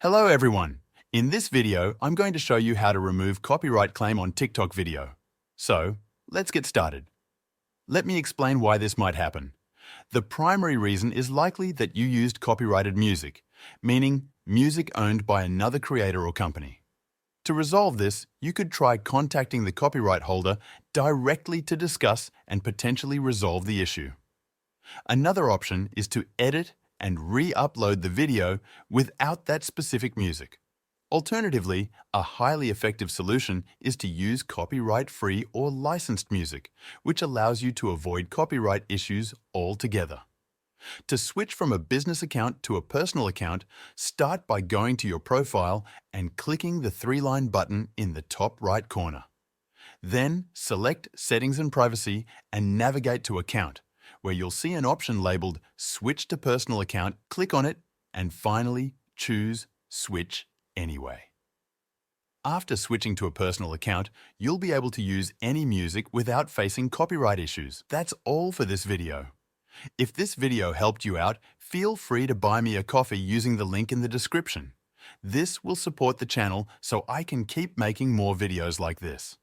Hello everyone! In this video, I'm going to show you how to remove copyright claim on TikTok video. So, let's get started. Let me explain why this might happen. The primary reason is likely that you used copyrighted music, meaning music owned by another creator or company. To resolve this, you could try contacting the copyright holder directly to discuss and potentially resolve the issue. Another option is to edit and re-upload the video without that specific music. Alternatively, a highly effective solution is to use copyright-free or licensed music, which allows you to avoid copyright issues altogether. To switch from a business account to a personal account, start by going to your profile and clicking the three-line button in the top right corner. Then, select Settings and Privacy and navigate to Account, where you'll see an option labeled Switch to Personal Account. Click on it and finally choose Switch Anyway. After switching to a personal account, you'll be able to use any music without facing copyright issues. That's all for this video. If this video helped you out, feel free to buy me a coffee using the link in the description. This will support the channel so I can keep making more videos like this.